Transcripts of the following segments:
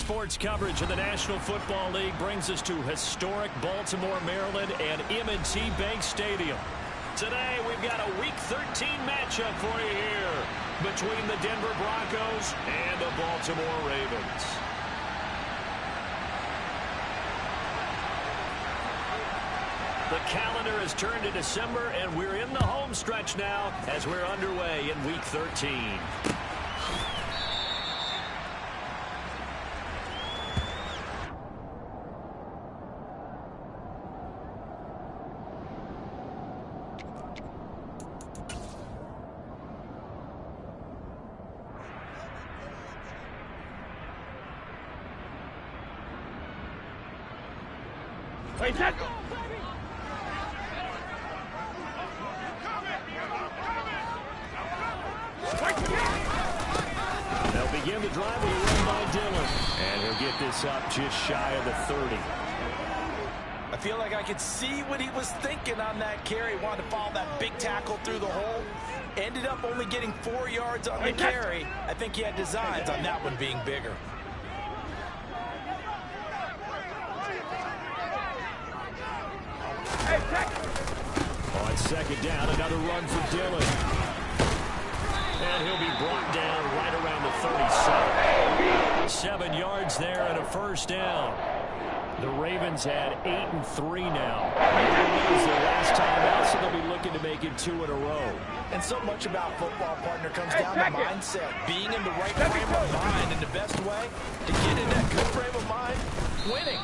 Sports coverage of the National Football League brings us to historic Baltimore, Maryland, and M&T Bank Stadium. Today, we've got a Week 13 matchup for you here between the Denver Broncos and the Baltimore Ravens. The calendar has turned to December, and we're in the home stretch now as we're underway in Week 13. Wait, tackle! They'll begin the drive with a run by Dillon. And he'll get this up just shy of the 30. I feel like I could see what he was thinking on that carry. Wanted to follow that big tackle through the hole. Ended up only getting 4 yards on the carry. I think he had designs on that one being bigger. On second down, another run for Dillon. And he'll be brought down right around the 37. 7 yards there and a first down. The Ravens had 8-3 now. They lose their last time out, so they'll be looking to make it 2 in a row. And so much about football, partner, comes down to mindset. Being in the right frame of mind, and the best way to get in that good frame of mind, winning.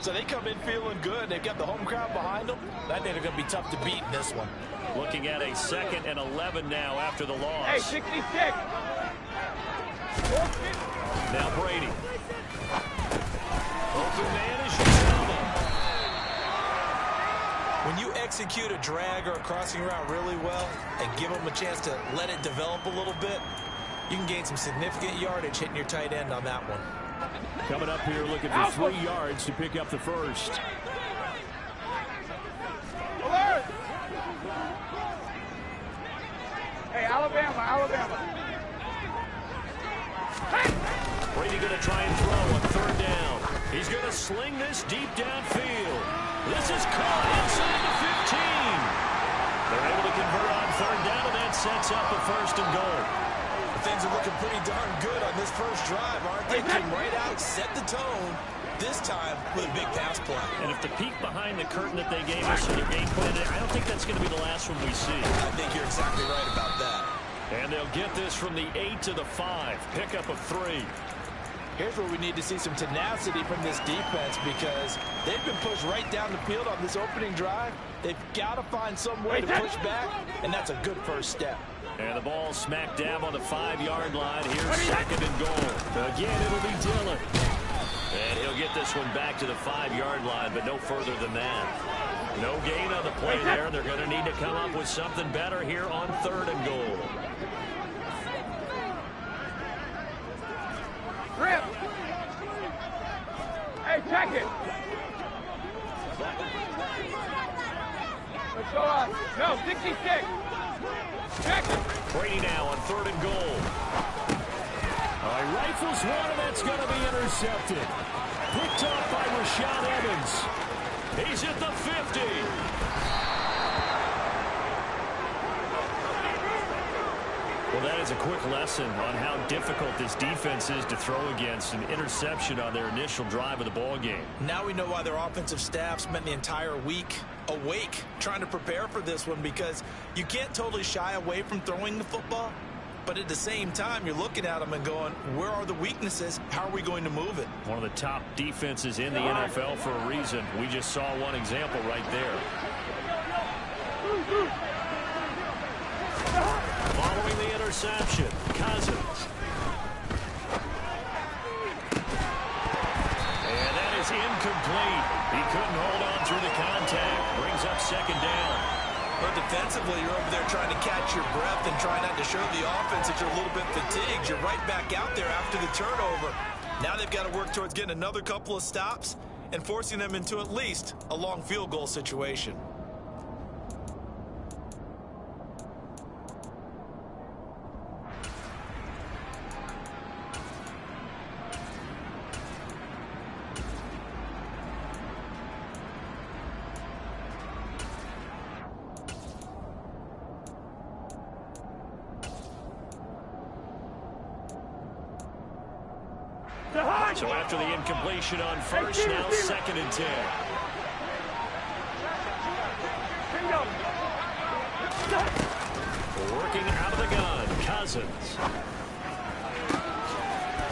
So they come in feeling good. They've got the home crowd behind them. I think they're going to be tough to beat in this one. Looking at a 2nd and 11 now after the loss. Hey, 66. Now Brady. Open man is Shalom. When you execute a drag or a crossing route really well and give them a chance to let it develop a little bit, you can gain some significant yardage hitting your tight end on that one. Coming up here looking for 3 yards to pick up the first. Alert! Hey, Alabama. Hey! Brady going to try and throw on 3rd down. He's going to sling this deep downfield. This is caught inside the 15. They're able to convert on 3rd down, and that sets up a 1st and goal. Things are looking pretty darn good on this first drive, aren't they? Came right out, set the tone, this time with a big pass play. And if the peek behind the curtain that they gave us in their game plan, I don't think that's going to be the last one we see. I think you're exactly right about that. And they'll get this from the 8 to the 5. Pickup of 3. Here's where we need to see some tenacity from this defense because they've been pushed right down the field on this opening drive. They've got to find some way to push back, and that's a good first step. And the ball smack dab on the 5-yard line. Here's 2nd and goal. Again, it'll be Dillon. And he'll get this one back to the 5-yard line, but no further than that. No gain on the play there. They're going to need to come up with something better here on 3rd and goal. Rip! Hey, check it! Let's go on. No, 66! Check it! Brady now on 3rd and goal. Rifles one, and that's going to be intercepted. Picked off by Rashaan Evans. He's at the 50. Well, that is a quick lesson on how difficult this defense is to throw against. An interception on their initial drive of the ball game. Now we know why their offensive staff spent the entire week awake trying to prepare for this one, because you can't totally shy away from throwing the football, but at the same time you're looking at them and going, where are the weaknesses? How are we going to move it? One of the top defenses in the NFL for a reason. We just saw one example right there. Following the interception, Cousins. And that is incomplete. He couldn't hold on through the contact. Brings up 2nd down. But defensively, you're over there trying to catch your breath and try not to show the offense that you're a little bit fatigued. You're right back out there after the turnover. Now they've got to work towards getting another couple of stops and forcing them into at least a long field goal situation. So after the incompletion on first, now 2nd and 10. Working out of the gun, Cousins.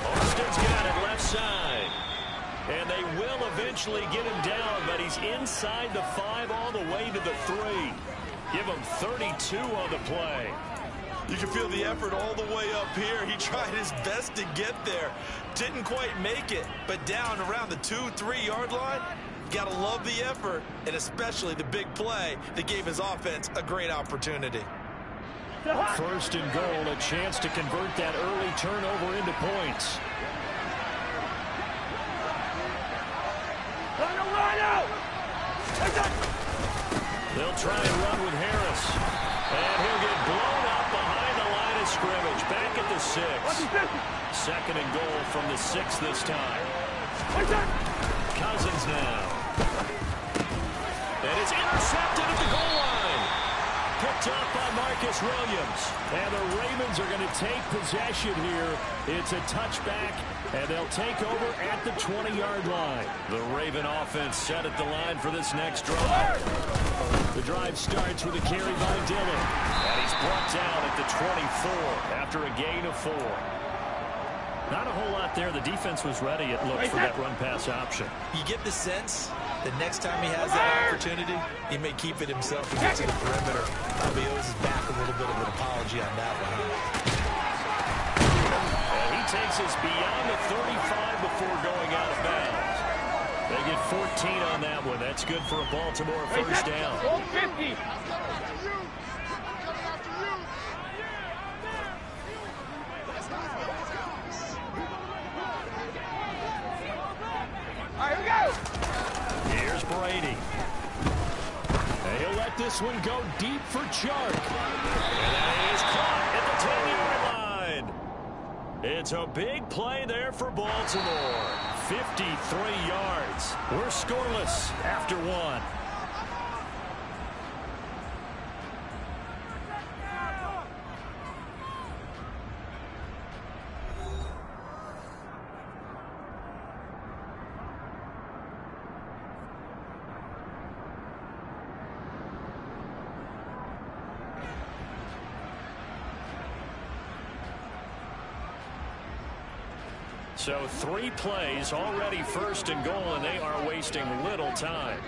Austin's got it left side. And they will eventually get him down, but he's inside the 5 all the way to the 3. Give him 32 on the play. You can feel the effort all the way up here. He tried his best to get there. Didn't quite make it, but down around the 2-3 yard line. Gotta love the effort, and especially the big play that gave his offense a great opportunity. 1st and goal, a chance to convert that early turnover into points. They'll try and run with Harris. And he'll get blown up behind the line of scrimmage. Back at the 6. 2nd and goal from the 6 this time. Cousins now. And it's intercepted at the goal line. Picked up by Marcus Williams. And the Ravens are going to take possession here. It's a touchback, and they'll take over at the 20-yard line. The Raven offense set at the line for this next drive. The drive starts with a carry by Dillon. And he's brought down at the 24 after a gain of 4. Not a whole lot there. The defense was ready, it looked, for that run-pass option. You get the sense that next time he has that opportunity, he may keep it himself and get to the perimeter. He owes his back a little bit of an apology on that one. And he takes us beyond the 35 before going out of bounds. They get 14 on that one. That's good for a Baltimore first down. 50. All right, here we go. Here's Brady. And he'll let this one go deep for Chark. And that is caught at the 10-yard line. It's a big play there for Baltimore. 53 yards. We're scoreless after 1. So 3 plays, already 1st and goal, and they are wasting little time.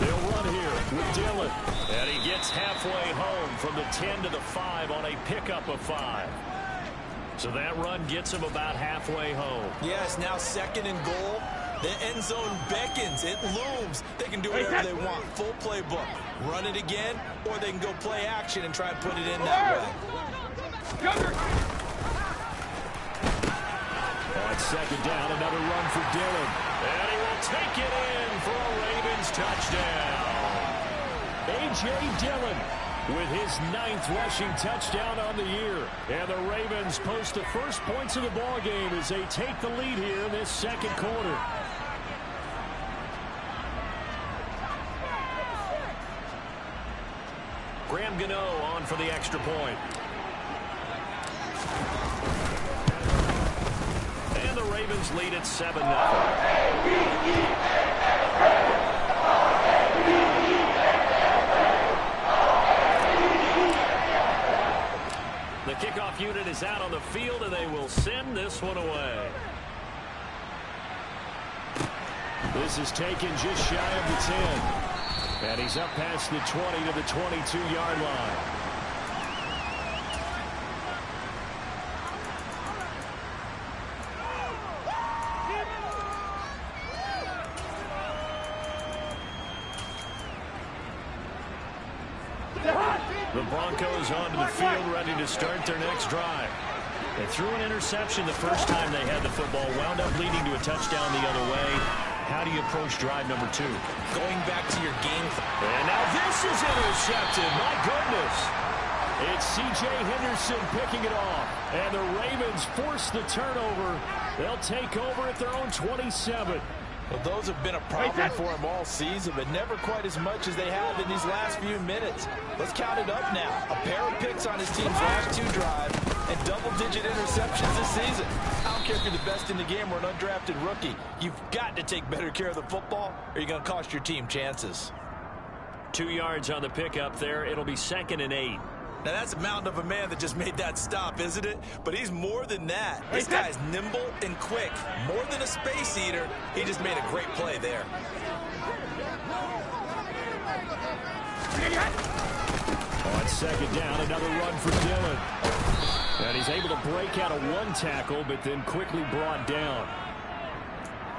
They'll run here with Dillon. And he gets halfway home from the 10 to the 5 on a pickup of 5. So that run gets him about halfway home. Yes, now 2nd and goal. The end zone beckons. It looms. They can do whatever they want. Full playbook. Run it again, or they can go play action and try and put it in that way. On 2nd down, another run for Dillon. And he will take it in for a Ravens touchdown. A.J. Dillon with his 9th rushing touchdown on the year. And the Ravens post the first points of the ballgame as they take the lead here in this 2nd quarter. Graham Gano on for the extra point. And the Ravens lead at 7-0. The kickoff unit is out on the field, and they will send this one away. This is taken just shy of the 10. And he's up past the 20 to the 22-yard line. The Broncos onto the field, ready to start their next drive. They threw an interception the first time they had the football, wound up leading to a touchdown the other way. How do you approach drive number 2? Going back to your game. And now this is intercepted. My goodness. It's C.J. Henderson picking it off. And the Ravens force the turnover. They'll take over at their own 27. Well, those have been a problem for him all season, but never quite as much as they have in these last few minutes. Let's count it up now. A pair of picks on his team's last 2 drives. double-digit interceptions this season. I don't care if you're the best in the game or an undrafted rookie. You've got to take better care of the football or you're going to cost your team chances. 2 yards on the pickup there. It'll be 2nd and 8. Now, that's a mountain of a man that just made that stop, isn't it? But he's more than that. This guy's nimble and quick. More than a space eater, he just made a great play there. On 2nd down, another run for Dillon. And he's able to break out of 1 tackle, but then quickly brought down.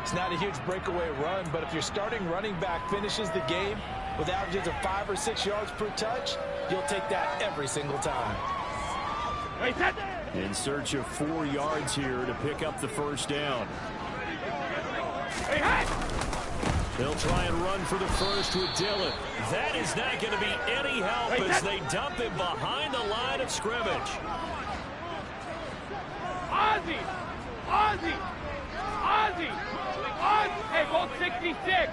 It's not a huge breakaway run, but if your starting running back finishes the game with averages of 5 or 6 yards per touch, you'll take that every single time. In search of 4 yards here to pick up the 1st down. They'll try and run for the 1st with Dillon. That is not going to be any help as they dump him behind the line of scrimmage. Ozzie! Ozzie! Ozzie! Ozzie! Hey, ball 66!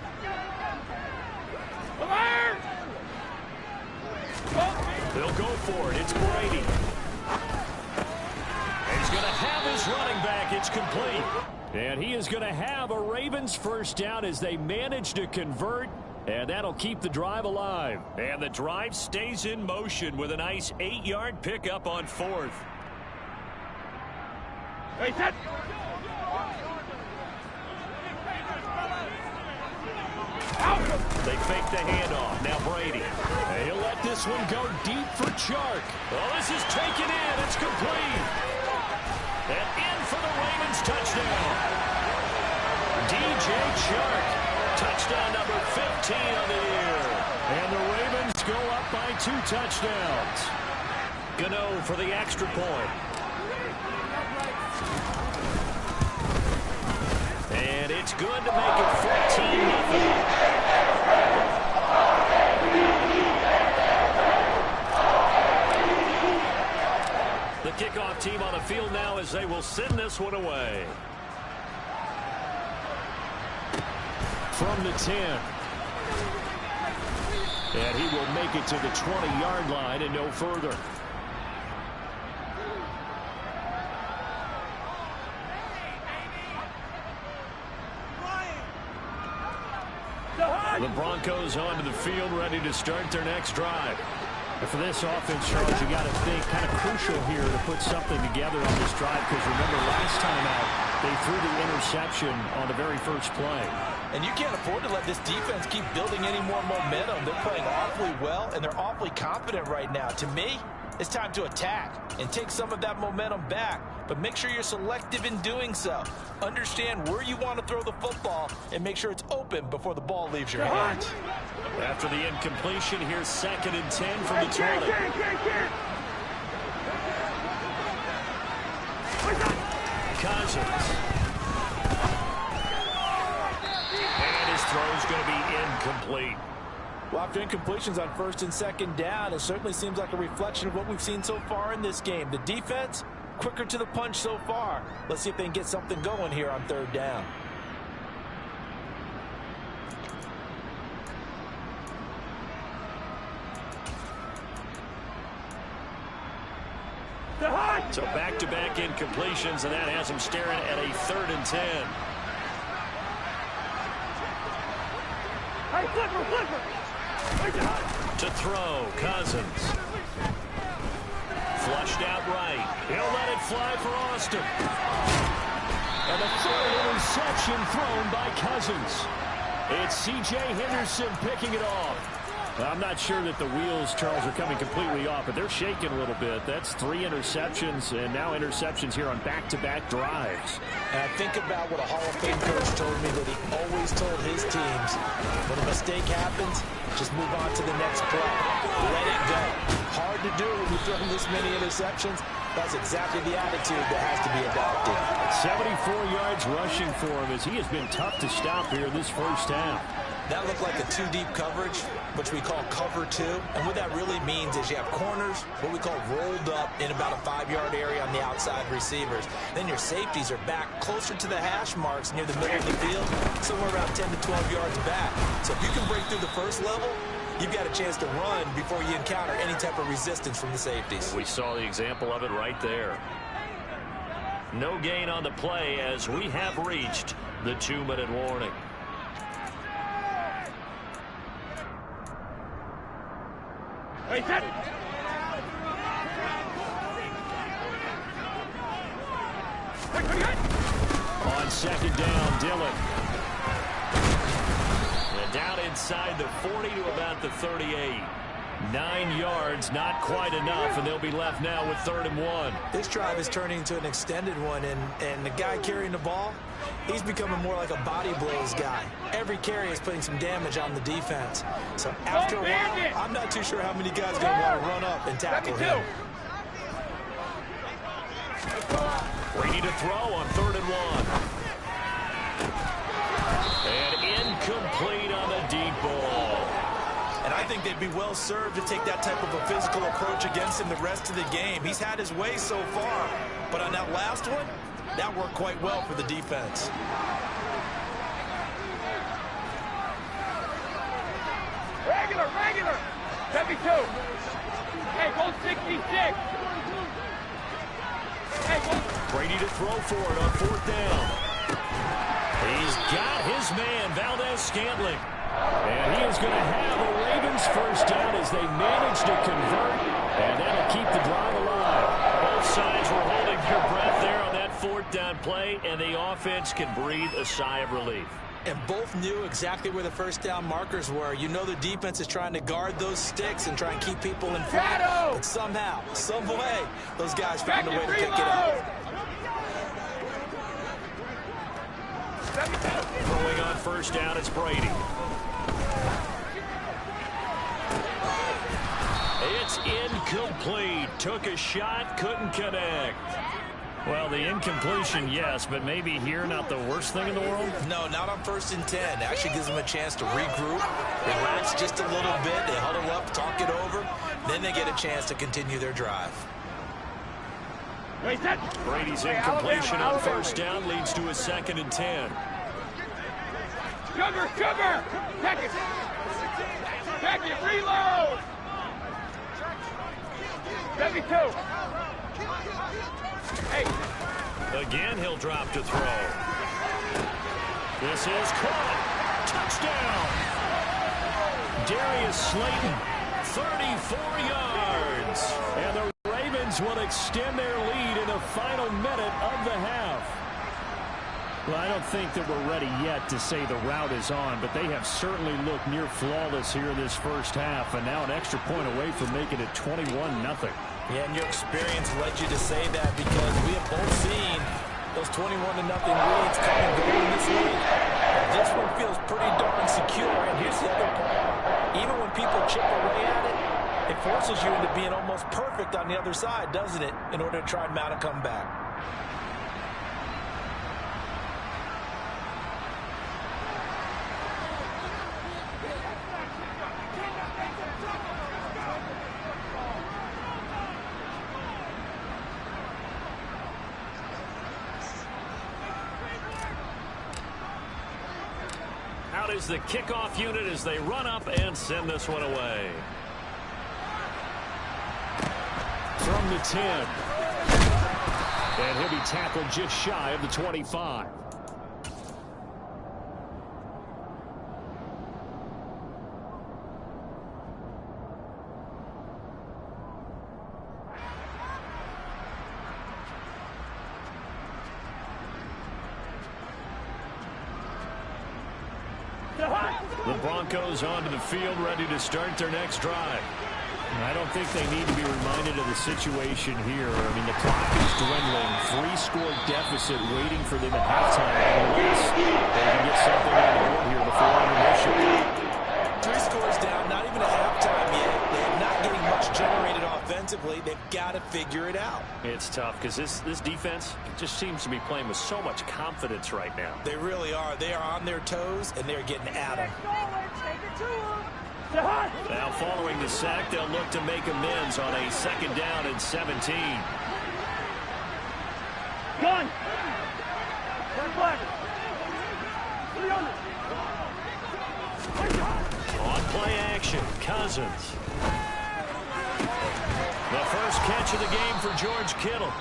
Come here! They'll go for it. It's Brady. And he's going to have his running back. It's complete. And he is going to have a Ravens 1st down as they manage to convert. And that'll keep the drive alive. And the drive stays in motion with a nice 8-yard pickup on 4th. Hey, set! They fake the handoff. Now Brady. And he'll let this one go deep for Chark. Well, this is taken in. It's complete. And in for the Ravens touchdown. DJ Chark. Touchdown number 15 on the year. And the Ravens go up by 2 touchdowns. Gano for the extra point. And it's good to make it 14-0. The kickoff team on the field now as they will send this one away. From the 10. And he will make it to the 20-yard line and no further. The Broncos onto the field, ready to start their next drive. And for this offense, Charles, you got to think kind of crucial here to put something together on this drive, because remember last time out they threw the interception on the very first play. And you can't afford to let this defense keep building any more momentum. They're playing awfully well, and they're awfully confident right now. To me, it's time to attack and take some of that momentum back, but make sure you're selective in doing so. Understand where you want to throw the football and make sure it's open before the ball leaves your hands. After the incompletion, here's 2nd and 10 from the 20. Cousins. And his throw's going to be incomplete. Well, after incompletions on 1st and 2nd down, it certainly seems like a reflection of what we've seen so far in this game. The defense, quicker to the punch so far. Let's see if they can get something going here on 3rd down. So back-to-back incompletions, and that has him staring at a 3rd and 10. Hey, flipper! To throw, Cousins. Flushed out right. He'll let it fly for Austin. And the 3rd interception thrown by Cousins. It's C.J. Henderson picking it off. I'm not sure that the wheels, Charles, are coming completely off, but they're shaking a little bit. That's 3 interceptions, and now interceptions here on back-to-back drives. And I think about what a Hall of Fame coach told me that he always told his teams, when a mistake happens, just move on to the next play. Let it go. Hard to do when you throw this many interceptions. That's exactly the attitude that has to be adopted. 74 yards rushing for him as he has been tough to stop here in this first half. That looked like a 2-deep coverage, which we call cover 2. And what that really means is you have corners, what we call rolled up in about a 5-yard area on the outside receivers. Then your safeties are back closer to the hash marks near the middle of the field, somewhere around 10 to 12 yards back. So if you can break through the first level, you've got a chance to run before you encounter any type of resistance from the safeties. We saw the example of it right there. No gain on the play as we have reached the 2-minute warning. Hey, set. On second down, Dillon. And down inside the 40 to about the 38. 9 yards, not quite enough, and they'll be left now with 3rd and 1. This drive is turning into an extended one, and the guy carrying the ball, he's becoming more like a body blows guy. Every carry is putting some damage on the defense. So after a while, I'm not too sure how many guys are going to want to run up and tackle him. Brady to throw on 3rd and 1. And incomplete on the deep ball. And I think they'd be well served to take that type of a physical approach against him the rest of the game. He's had his way so far, but on that last one, that worked quite well for the defense. Regular. 72. Hey, go 66. Hey, go. Brady to throw for it on 4th down. He's got his man, Valdez-Scantling. And he is going to have a Ravens first down as they manage to convert, and that'll keep the drive alive. Both sides were holding their breath there on that 4th down play, and the offense can breathe a sigh of relief. And both knew exactly where the first down markers were. You know the defense is trying to guard those sticks and try and keep people in front. But somehow, some way, those guys found a way to pick it up. Throwing on first down, it's Brady. It's incomplete. Took a shot, couldn't connect. Well, the incompletion, yes, but maybe here not the worst thing in the world? No, not on 1st and 10. Actually gives them a chance to regroup, relax just a little bit. They huddle up, talk it over. Then they get a chance to continue their drive. Brady's incompletion on first down leads to a 2nd and 10. Sugar! Check it! Reload! 72. Hey. Again, he'll drop to throw. This is caught. Touchdown! Darius Slayton, 34 yards. And the Ravens will extend their lead in the final minute of the half. Well, I don't think that we're ready yet to say the route is on, but they have certainly looked near flawless here this first half, and now an extra point away from making it 21-0. Yeah, and your experience led you to say that because we have both seen those 21-0 leads come and go in this league. This one feels pretty darn secure, and here's the other part. Even when people chip away at it, it forces you into being almost perfect on the other side, doesn't it, in order to try and mount a comeback. Out is the kickoff unit as they run up and send this one away. From the 10. And he'll be tackled just shy of the 25. The Broncos onto the field, ready to start their next drive. I don't think they need to be reminded of the situation here. I mean, the clock is dwindling. 3-score deficit waiting for them at halftime. Unless they can get something on the board here before intermission. 3 scores down, not even at halftime yet. They're not getting much generated offensively. They've got to figure it out. It's tough because this defense just seems to be playing with so much confidence right now. They really are. They are on their toes, and they're getting at them. Now following the sack, they'll look to make amends on a 2nd down and 17. Gun! On play action, Cousins. The first catch of the game for George Kittle.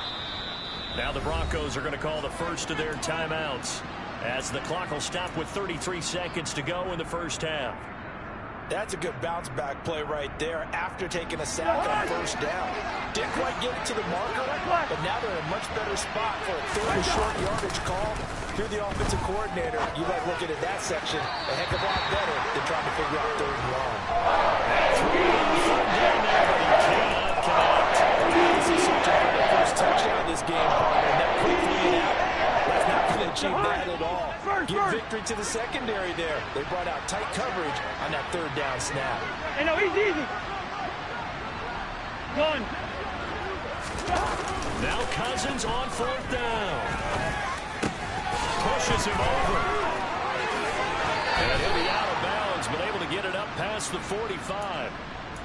Now the Broncos are going to call the first of their timeouts as the clock will stop with 33 seconds to go in the first half. That's a good bounce back play right there after taking a sack on first down. Didn't quite get it to the marker, but now they're in a much better spot for a third and short yardage call. If you're the offensive coordinator, you like looking at that section a heck of a lot better than trying to figure out third and long. Third down there, but he cannot connect. This is subject to the first touchdown of this game, partner, and that quickly and out. That's not going to achieve that at all. Give victory to the secondary there. They brought out tight coverage on that third down snap. Hey, no, easy. Gun. Now Cousins on fourth down. Pushes him over. And he'll be out of bounds, but able to get it up past the 45.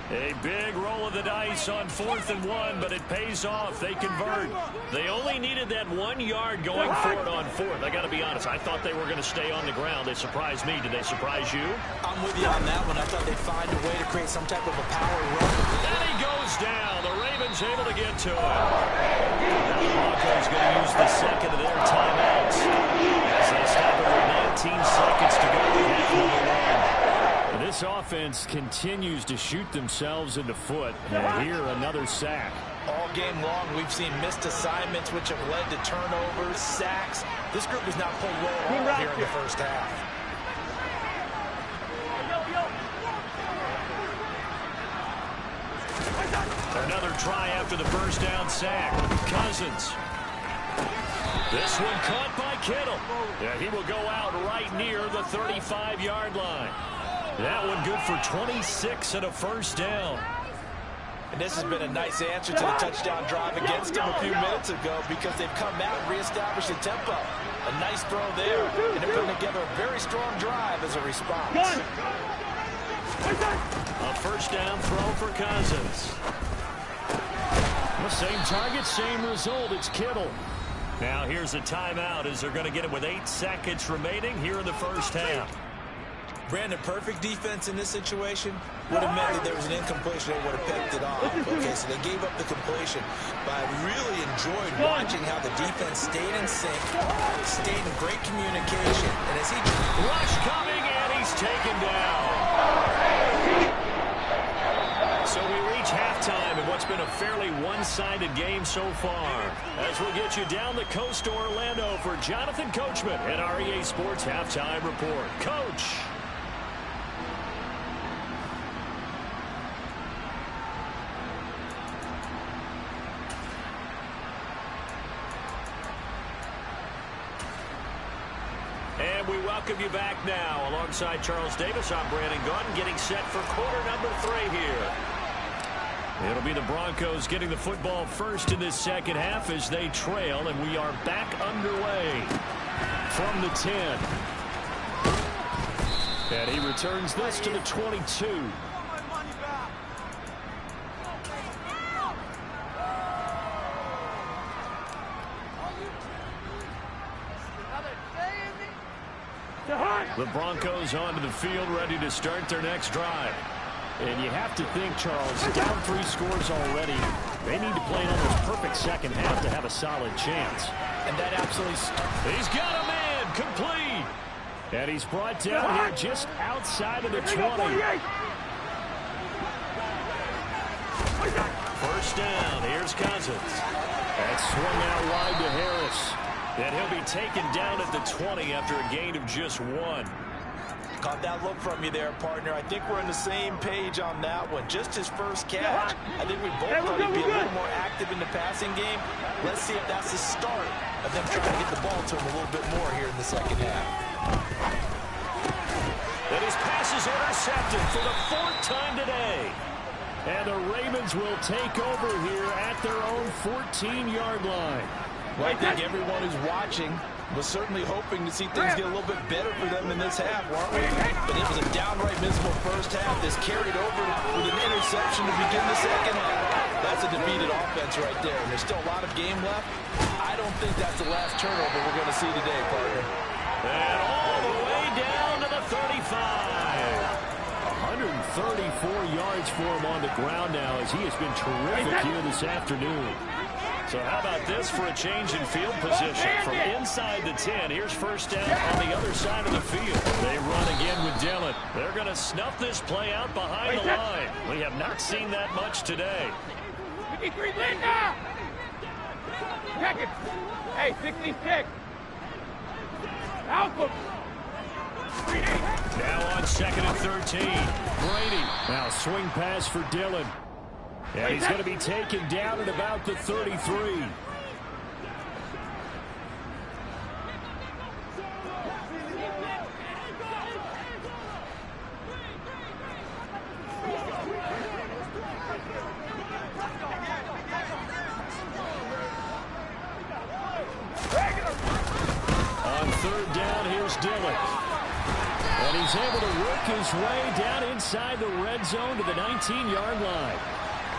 A big roll of the dice on 4th and 1, but it pays off. They convert. They only needed that 1 yard going for it on 4th. I got to be honest, I thought they were going to stay on the ground. They surprised me. Did they surprise you? I'm with you on that one. I thought they'd find a way to create some type of a power run. And he goes down. The Ravens able to get to it. Now the Broncos going to use the second of their timeouts as they stop it with 19 seconds to go in half number 1. This offense continues to shoot themselves in the foot. And here, another sack. All game long, we've seen missed assignments, which have led to turnovers, sacks. This group has not played well at all here in the first half. Another try after the first down sack. Cousins. This one caught by Kittle. Yeah, he will go out right near the 35-yard line. That one good for 26 and a first down. And this has been a nice answer to the touchdown drive against them a few minutes ago because they've come out and reestablished the tempo. A nice throw there, and they're putting together a very strong drive as a response. A first down throw for Cousins. The same target, same result. It's Kittle. Now here's a timeout as they're going to get it with 8 seconds remaining here in the first half. Brandon, perfect defense in this situation would have meant that there was an incompletion. They would have picked it off. Okay, so they gave up the completion. But I really enjoyed watching how the defense stayed in sync, stayed in great communication. And as he... Rush coming, and he's taken down. So we reach halftime in what's been a fairly one-sided game so far. As we'll get you down the coast to Orlando for Jonathan Coachman at our EA Sports Halftime Report. Coach. And we welcome you back now. Alongside Charles Davis, I'm Brandon Gaudin, getting set for quarter number 3 here. It'll be the Broncos getting the football first in this second half as they trail, and we are back underway from the 10. And he returns this to the 22. The Broncos onto the field, ready to start their next drive. And you have to think, Charles, down 3 scores already. They need to play an almost perfect second half to have a solid chance. And that absolutely... He's got a man, complete. And he's brought down here just outside of the 20. First down, here's Cousins. That's swung out wide to Harris. And he'll be taken down at the 20 after a gain of just 1. Caught that look from you there, partner. I think we're on the same page on that one. Just his first catch. I think we both thought he'd be a little more active in the passing game. Let's see if that's the start of them trying to get the ball to him a little bit more here in the second half. And his pass is intercepted for the 4th time today. And the Ravens will take over here at their own 14-yard line. Well, I think everyone who's watching was certainly hoping to see things get a little bit better for them in this half, weren't we? But it was a downright miserable first half. This carried over with an interception to begin the second half. That's a defeated offense right there. And there's still a lot of game left. I don't think that's the last turnover we're going to see today, partner. And all the way down to the 35. 134 yards for him on the ground now as he has been terrific here this afternoon. So how about this for a change in field position? From inside the 10, here's first down on the other side of the field. They run again with Dillon. They're going to snuff this play out behind the line. We have not seen that much today. 53 Linda! Check it. Hey, 66. Alpha. Now on 2nd and 13. Brady. Now swing pass for Dillon. And he's going to be taken down at about the 33. On 3rd down, here's Dillon. And he's able to work his way down inside the red zone to the 19-yard line.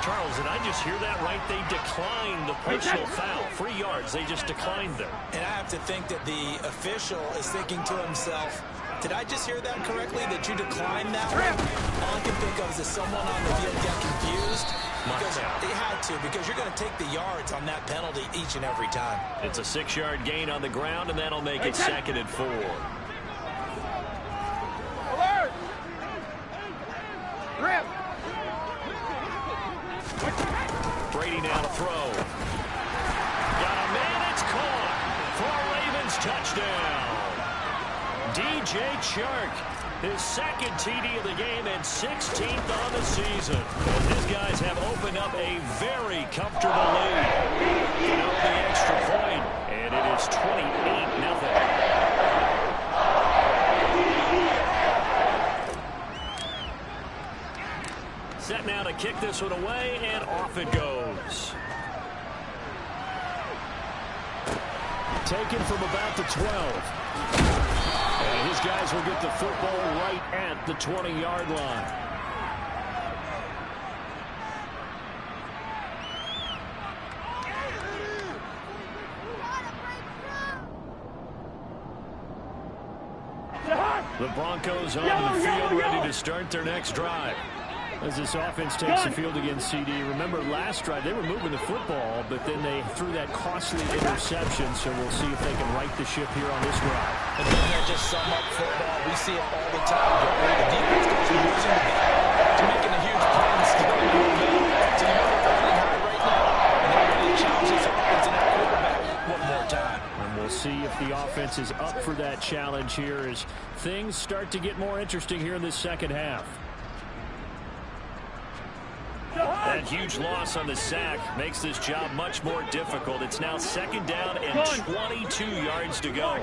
Charles, did I just hear that right? They declined the personal foul. 3 yards. They just declined them. And I have to think that the official is thinking to himself, did I just hear that correctly, that you declined that one? All I can think of is that someone on the field got confused. Because they had to, because you're going to take the yards on that penalty each and every time. It's a 6-yard gain on the ground, and that'll make it 2nd and 4. Alert! Rip! Brady now to throw. Got a man, it's caught for a Ravens touchdown. DJ Chark, his 2nd TD of the game and 16th on the season. And his guys have opened up a very comfortable lead. Now the extra point, and it is 28-0. Set now to kick this one away, and off it goes. Taken from about the 12. And his guys will get the football right at the 20-yard line. The Broncos on the field, ready to start their next drive. As this offense takes the field against CD. Remember, last drive, they were moving the football, but then they threw that costly interception, so we'll see if they can right the ship here on this drive. And doesn't that just sum up football? We see it all the time. Where the defense goes from losing the ball to making a huge play and still in the middle. So you know they're running high right now, and they're ready to challenge this offense and that quarterback one more time. And we'll see if the offense is up for that challenge here as things start to get more interesting here in this second half. That huge loss on the sack makes this job much more difficult. It's now 2nd down and 22 yards to go.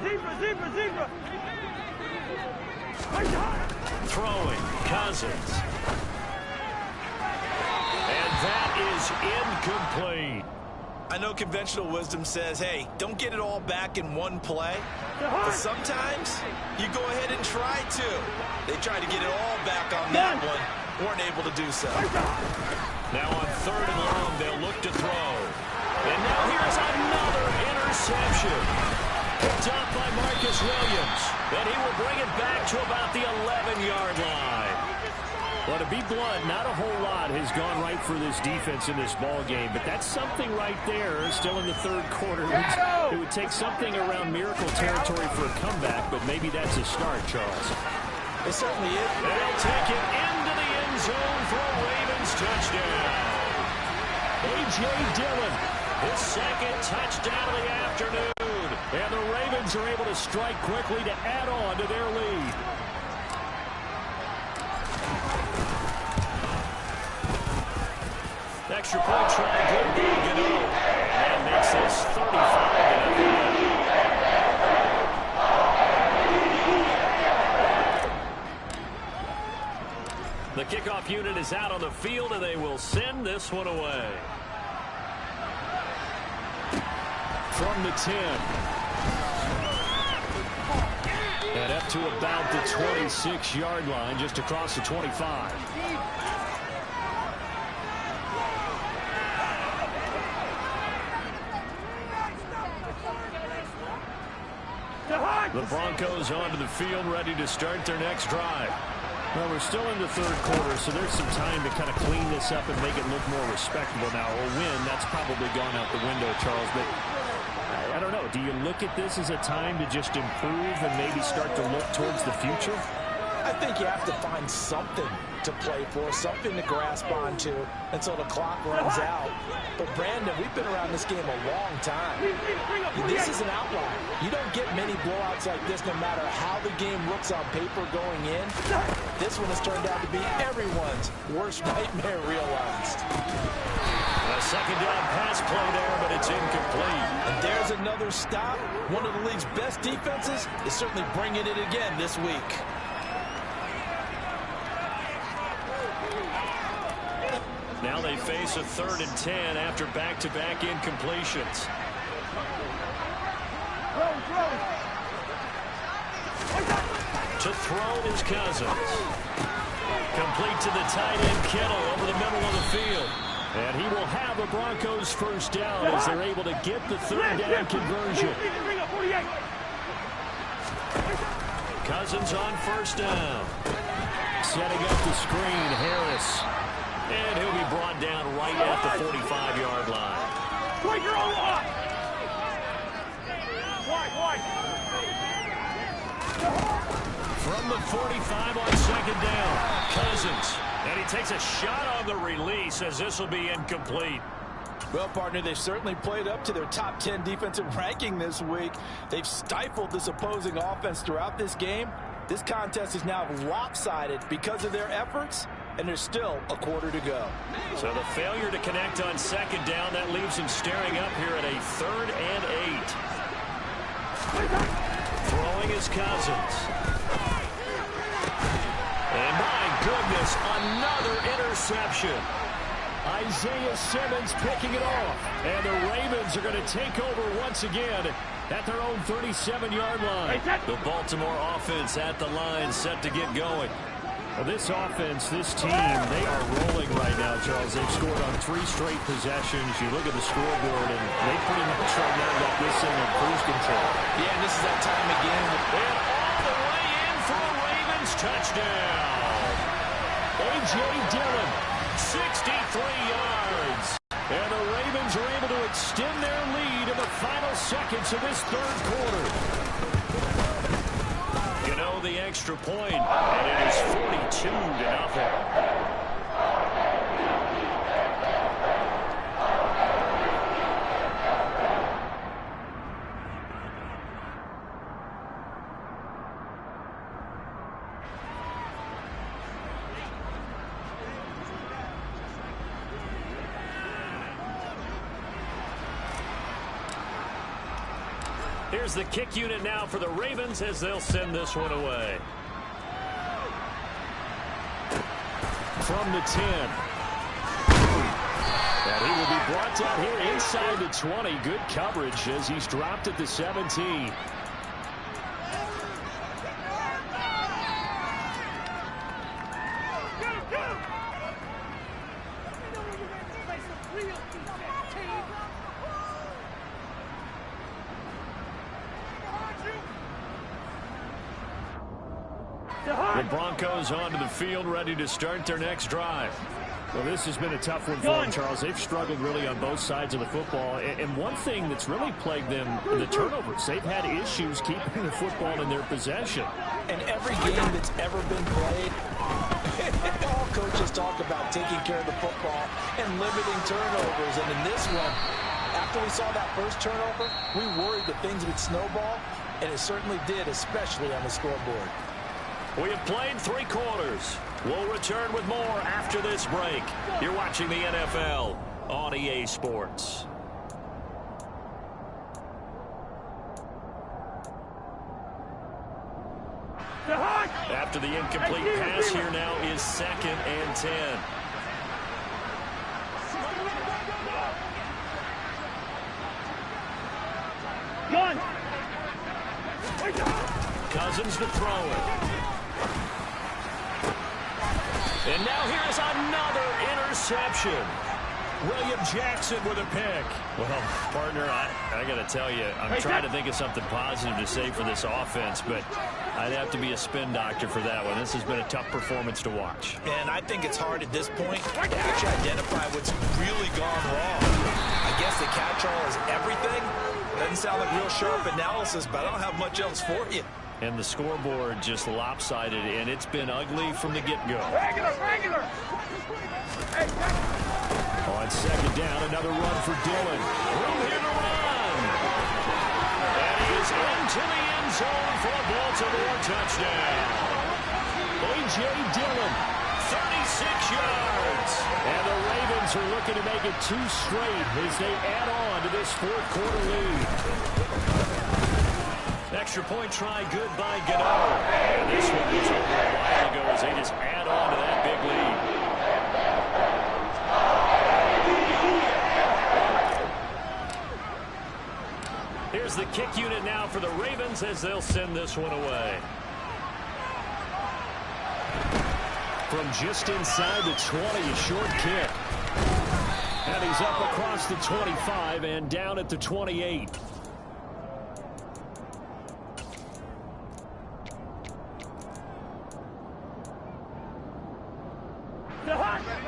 Zebra. Throwing, Cousins. And that is incomplete. I know conventional wisdom says, hey, don't get it all back in one play. But sometimes you go ahead and try to. They tried to get it all back on that one. Weren't able to do so. Now on 3rd and long, they'll look to throw. And now here's another interception. Picked up by Marcus Williams. And he will bring it back to about the 11-yard line. Well, to be blunt, not a whole lot has gone right for this defense in this ball game, but that's something right there. Still in the 3rd quarter. It would take something around miracle territory for a comeback, but maybe that's a start, Charles. It certainly is. They'll take it into the end zone for a Ravens touchdown. A.J. Dillon, his 2nd touchdown of the afternoon. And the Ravens are able to strike quickly to add on to their lead. Extra point try, good being Gano. And that makes this 35-0. The kickoff unit is out on the field, and they will send this one away. From the 10. And up to about the 26-yard line, just across the 25. The Broncos onto the field, ready to start their next drive. Well, we're still in the third quarter, so there's some time to kind of clean this up and make it look more respectable now. A win, that's probably gone out the window, Charles. But I don't know. Do you look at this as a time to just improve and maybe start to look towards the future? I think you have to find something to play for, something to grasp onto until the clock runs out. But, Brandon, we've been around this game a long time. This is an outlier. You don't get many blowouts like this no matter how the game looks on paper going in. This one has turned out to be everyone's worst nightmare realized. A second down pass play there, but it's incomplete. And there's another stop. One of the league's best defenses is certainly bringing it again this week. Now they face a 3rd and 10 after back-to-back incompletions. To throw is Cousins. Complete to the tight end, Kittle, over the middle of the field. And he will have a Broncos first down as they're able to get the 3rd down conversion. Cousins on first down. Setting up the screen, Harris. And he'll be brought down right at the 45-yard line. From the 45 on second down, Cousins. And he takes a shot on the release as this will be incomplete. Well, partner, they've certainly played up to their top 10 defensive ranking this week. They've stifled this opposing offense throughout this game. This contest is now lopsided because of their efforts, and there's still a quarter to go. So the failure to connect on second down, that leaves him staring up here at a 3rd and 8. Throwing is Cousins. And my goodness, another interception. Isaiah Simmons picking it off. And the Ravens are going to take over once again at their own 37-yard line. The Baltimore offense at the line, set to get going. Well, this offense, this team, they are rolling right now, Charles. They've scored on 3 straight possessions. You look at the scoreboard, and they pretty much right now got this thing in cruise control. Yeah, and this is that time again. And all the way in for a Ravens touchdown. A.J. Dillon, 63 yards. And the Ravens are able to extend their lead in the final seconds of this third quarter. You know, the extra point, and it is 42-0. Here's the kick unit now for the Ravens as they'll send this one away. From the 10. And he will be brought down here inside the 20. Good coverage as he's dropped at the 17. The Broncos onto the field, ready to start their next drive. Well, this has been a tough one for them, Charles. They've struggled really on both sides of the football. And one thing that's really plagued them, the turnovers. They've had issues keeping the football in their possession. And every game that's ever been played, all coaches talk about taking care of the football and limiting turnovers. And in this one, after we saw that first turnover, we worried that things would snowball, and it certainly did, especially on the scoreboard. We have played 3 quarters. We'll return with more after this break. You're watching the NFL on EA Sports. After the incomplete pass, here now is 2nd and 10. Cousins to throw it. And now here's another interception. William Jackson with a pick. Well, partner, I got to tell you, I'm trying to think of something positive to say for this offense, but I'd have to be a spin doctor for that one. This has been a tough performance to watch. And I think it's hard at this point to actually identify what's really gone wrong. I guess the catch-all is everything. Doesn't sound like real sharp analysis, but I don't have much else for you. And the scoreboard just lopsided, and it's been ugly from the get-go. Regular. Hey, on second down, another run for Dillon. Room here to run. And he is into the end zone for a Baltimore touchdown. A.J. Dillon, 36 yards. And the Ravens are looking to make it 2 straight as they add on to this fourth quarter lead. Extra point try good by Gano. And this one was over a while ago as they just add on to that big lead. Here's the kick unit now for the Ravens as they'll send this one away. From just inside the 20, a short kick. And he's up across the 25 and down at the 28.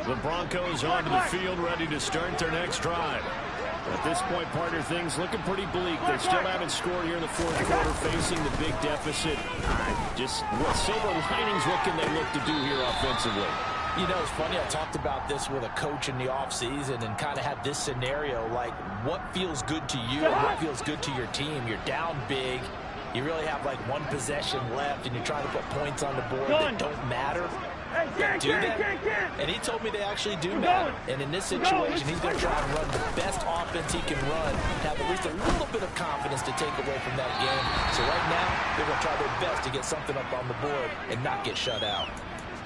The Broncos onto the field, ready to start their next drive. At this point, partner, things looking pretty bleak. They still haven't scored here in the fourth quarter, facing the big deficit. Just what silver linings, what can they look to do here offensively? You know, it's funny, I talked about this with a coach in the offseason and kind of had this scenario, like what feels good to you and what feels good to your team. You're down big. You really have like one possession left, and you're trying to put points on the board that don't matter. Do that. And he told me they actually do matter. And in this situation, he's going to try and run the best offense he can run, have at least a little bit of confidence to take away from that game. So right now, they're going to try their best to get something up on the board and not get shut out.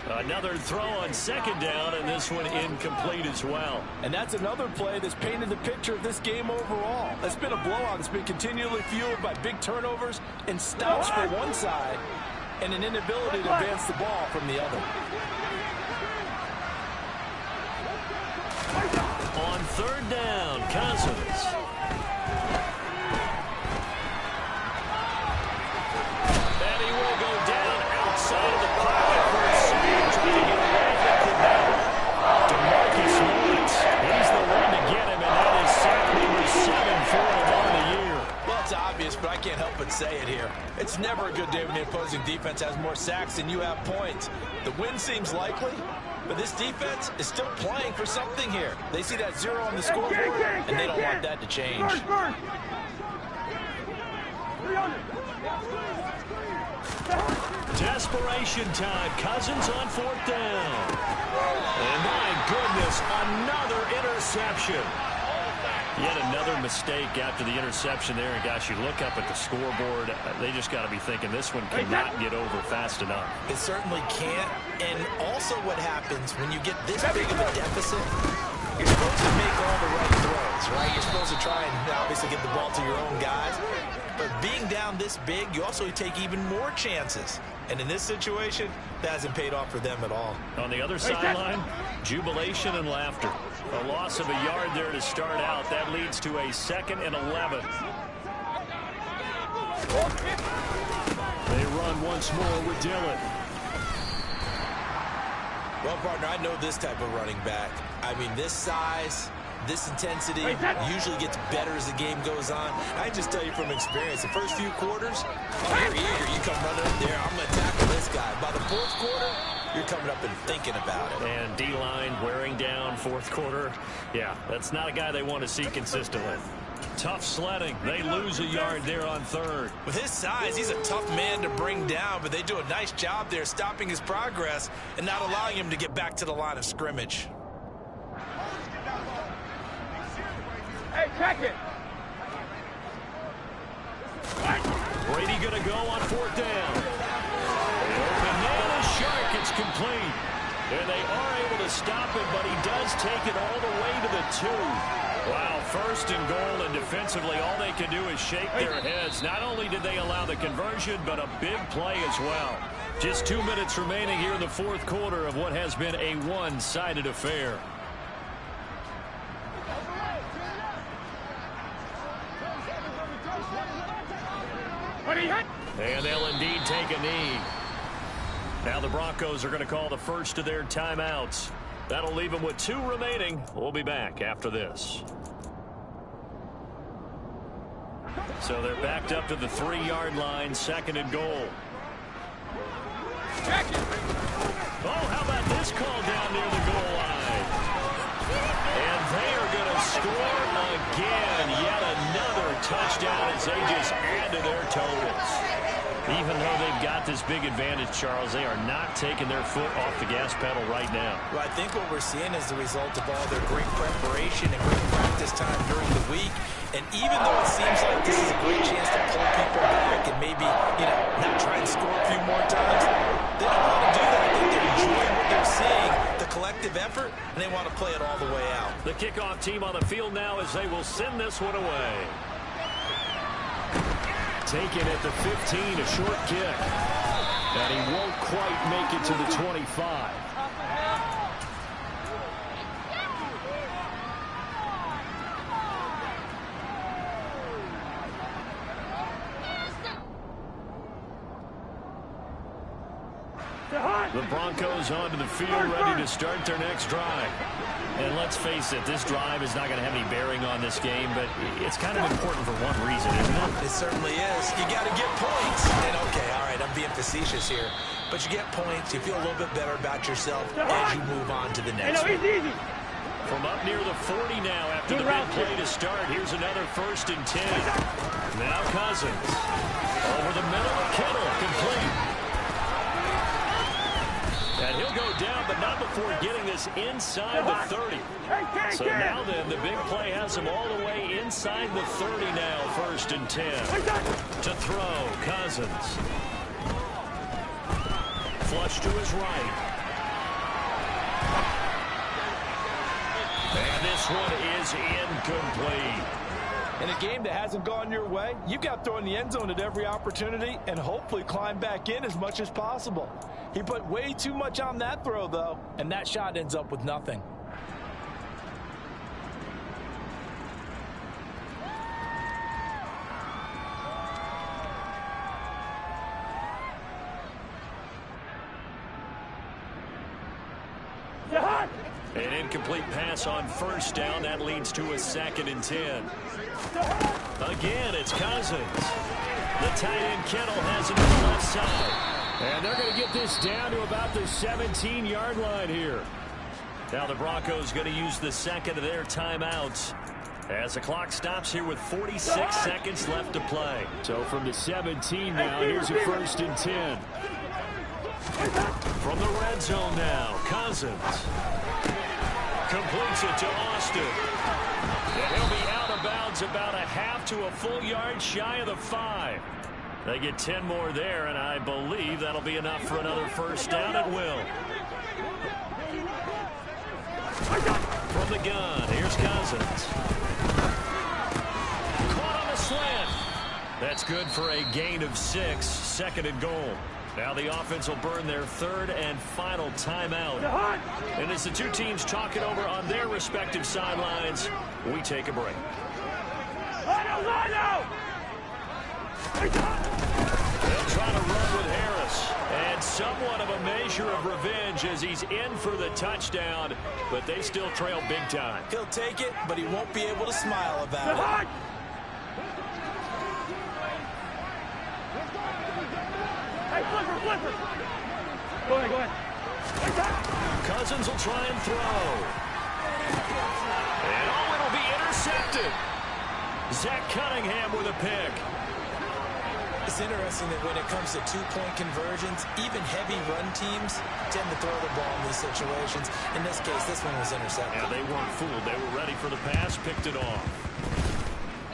Another throw on second down, and this one incomplete as well. And that's another play that's painted the picture of this game overall. It's been a blowout. It's been continually fueled by big turnovers and stops for one side and an inability to advance the ball from the other. On third down, Cousins. And he will go down outside of the pocket for a sack. Trying to get away from it. DeMarcus Lawrence, he's the one to get him, and that is sack number 7 for him on the year. Well, it's obvious, but I can't help but say it here. It's never a good day when the opposing defense has more sacks than you have points. The win seems likely, but this defense is still playing for something here. They see that 0 on the scoreboard, and they don't want that to change. Desperation time. Cousins on fourth down. And my goodness, another interception. Yet another mistake after the interception there. And gosh, you look up at the scoreboard, they just got to be thinking this one cannot get over fast enough. It certainly can't. And also what happens when you get this big of a deficit, you're supposed to make all the right throws, right? You're supposed to try and obviously get the ball to your own guys. But being down this big, you also take even more chances. And in this situation, that hasn't paid off for them at all. On the other sideline, jubilation and laughter. A loss of a yard there to start out. That leads to a 2nd and 11. They run once more with Dillon. Well, partner, I know this type of running back. I mean, this size, this intensity usually gets better as the game goes on. I just tell you from experience, the first few quarters, you're eager. You come running up there, I'm going to tackle this guy. By the fourth quarter, you're coming up and thinking about it. And D-line wearing down fourth quarter. Yeah, that's not a guy they want to see consistently. Tough sledding. They lose a yard there on third. With his size, he's a tough man to bring down, but they do a nice job there stopping his progress and not allowing him to get back to the line of scrimmage. Hey, check it. Brady going to go on fourth down. Banana shark, it's complete. And they are able to stop it, but he does take it all the way to the 2. Wow, first and goal, and defensively all they can do is shake their heads. Not only did they allow the conversion, but a big play as well. Just 2 minutes remaining here in the fourth quarter of what has been a one-sided affair. And they'll indeed take a knee. Now the Broncos are going to call the first of their timeouts. That'll leave them with 2 remaining. We'll be back after this. So they're backed up to the 3-yard line, 2nd and goal. Oh, how about this call down near the goal line? And they are going to score again. Yet another touchdown as they just add to their totals. Even though they've got this big advantage, Charles, they are not taking their foot off the gas pedal right now. Well, I think what we're seeing is the result of all their great preparation and great practice time during the week. And even though it seems like this is a great chance to pull people back and maybe, not try and score a few more times, they don't want to do that. I think they're enjoying what they're seeing, the collective effort, and they want to play it all the way out. The kickoff team on the field now as they will send this one away. Taken at the 15, a short kick. And he won't quite make it to the 25. The Broncos onto the field, ready to start their next drive. And let's face it, this drive is not going to have any bearing on this game, but it's kind of important for one reason, isn't it? It certainly is. You got to get points. And okay, all right, I'm being facetious here. But you get points, you feel a little bit better about yourself as you move on to the next one. From up near the 40 now after the big play to start. Here's another 1st and 10. Now Cousins. Over the middle of Kittle, complete. And he'll go down, but not before getting this inside the 30. So now then, the big play has him all the way inside the 30 now, 1st and 10. To throw, Cousins. Flush to his right. And this one is incomplete. In a game that hasn't gone your way, you've got to throw in the end zone at every opportunity and hopefully climb back in as much as possible. He put way too much on that throw, though, and that shot ends up with nothing. An incomplete pass on 1st down. That leads to a 2nd and 10. Again, it's Cousins. The tight end Kittle has it to the left side. And they're going to get this down to about the 17-yard line here. Now the Broncos going to use the 2nd of their timeouts as the clock stops here with 46 seconds left to play. So from the 17 now, here's a 1st and 10. From the red zone now, Cousins completes it to Austin. And he'll be out of bounds about a half to a full yard shy of the 5. They get 10 more there, and I believe that'll be enough for another 1st down at will. From the gun, here's Cousins. Caught on the slant. That's good for a gain of 6, 2nd and goal. Now the offense will burn their 3rd and final timeout. And as the two teams talk it over on their respective sidelines, we take a break. They'll try to run with Harris. And somewhat of a measure of revenge as he's in for the touchdown, but they still trail big time. He'll take it, but he won't be able to smile about it. Go ahead. Cousins will try and throw. And oh, it'll be intercepted. Zach Cunningham with a pick. It's interesting that when it comes to two-point conversions, even heavy run teams tend to throw the ball in these situations. In this case, this one was intercepted. Yeah, they weren't fooled. They were ready for the pass, picked it off.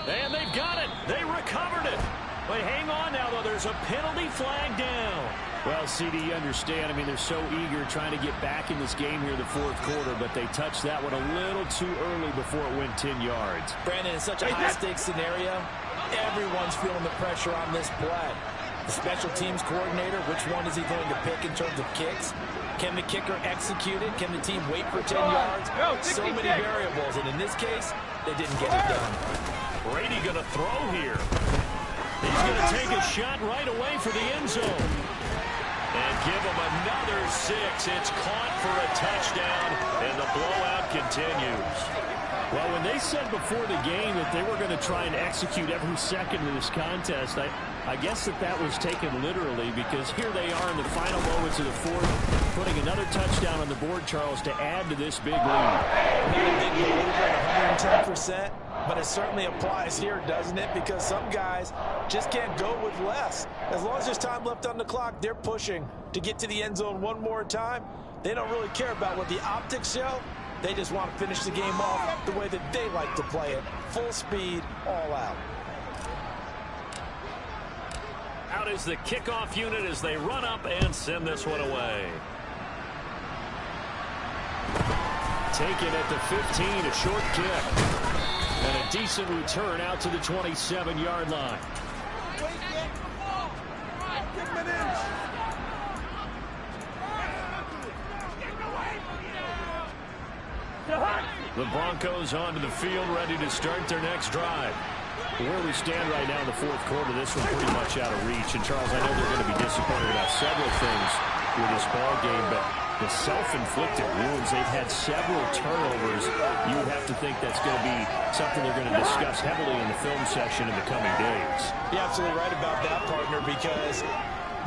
And they've got it. They recovered it. But hang on now, though. There's a penalty flag down. Well, CD, you understand. I mean, they're so eager trying to get back in this game here in the fourth quarter, but they touched that one a little too early before it went 10 yards. Brandon, in such a high-stakes scenario, everyone's feeling the pressure on this play. The special teams coordinator, which one is he going to pick in terms of kicks? Can the kicker execute it? Can the team wait for 10 yards? So many variables, and in this case, they didn't get it done. Brady going to throw here. He's going to take a shot right away for the end zone. And give him another 6. It's caught for a touchdown, and the blowout continues. Well, when they said before the game that they were going to try and execute every second of this contest, I guess that was taken literally, because here they are in the final moments of the fourth, putting another touchdown on the board, Charles, to add to this big lead. Not a big believer at 110%, but it certainly applies here, doesn't it? Because some guys just can't go with less. As long as there's time left on the clock, they're pushing to get to the end zone one more time. They don't really care about what the optics show. They just want to finish the game off the way that they like to play it. Full speed, all out. Out is the kickoff unit as they run up and send this one away. Taken at the 15, a short kick. And a decent return out to the 27-yard line. The Broncos onto the field, ready to start their next drive. Where we stand right now in the fourth quarter, this one's pretty much out of reach. And, Charles, I know they're going to be disappointed about several things with this ball game, but the self-inflicted wounds, they've had several turnovers. You would have to think that's going to be something they're going to discuss heavily in the film session in the coming days. You're absolutely right about that, partner, because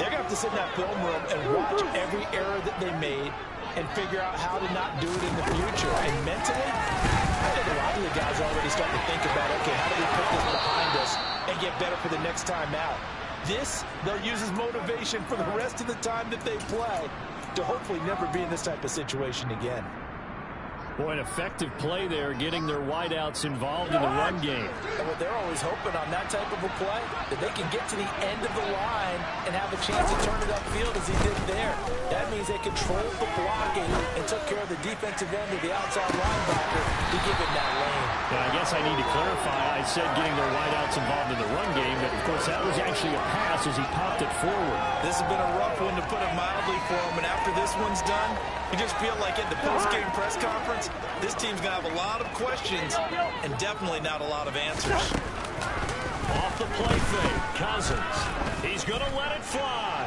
they're going to have to sit in that film room and watch every error that they made and figure out how to not do it in the future. And mentally, I think a lot of the guys are already starting to think about, okay, how do we put this behind us and get better for the next time out? This, they'll use as motivation for the rest of the time that they play to hopefully never be in this type of situation again. Boy, an effective play there, getting their wideouts involved in the run game. Well, they're always hoping on that type of a play that they can get to the end of the line and have a chance to turn it upfield as he did there. That means they controlled the blocking and took care of the defensive end of the outside linebacker to give him that lane. And I guess I need to clarify, I said getting their wideouts involved in the run game, but of course that was actually a pass as he popped it forward. This has been a rough one, to put it mildly, for him, and after this one's done, you just feel like at the post-game press conference, this team's going to have a lot of questions and definitely not a lot of answers. Off the play fake, Cousins. He's going to let it fly.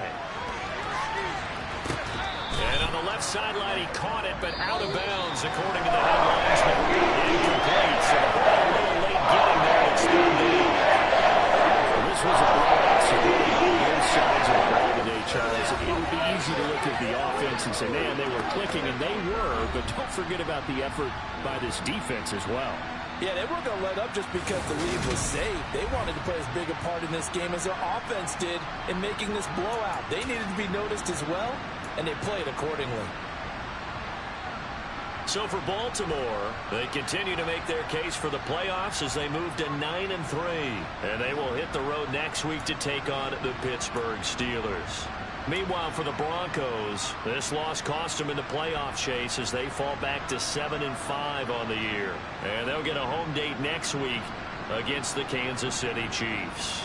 And on the left sideline, he caught it, but out of bounds, according to the headlines. Incomplete, so the ball a little late getting there. It's third down. This was a blowout, so really both sides of the ball today, Charles. It would be easy to look at the offense and say, man, they were clicking, and they were, but don't forget about the effort by this defense as well. Yeah, they weren't going to let up just because the lead was saved. They wanted to play as big a part in this game as their offense did in making this blowout. They needed to be noticed as well, and they played accordingly. So for Baltimore, they continue to make their case for the playoffs as they move to 9-3. And they will hit the road next week to take on the Pittsburgh Steelers. Meanwhile, for the Broncos, this loss cost them in the playoff chase as they fall back to 7-5 on the year. And they'll get a home date next week against the Kansas City Chiefs.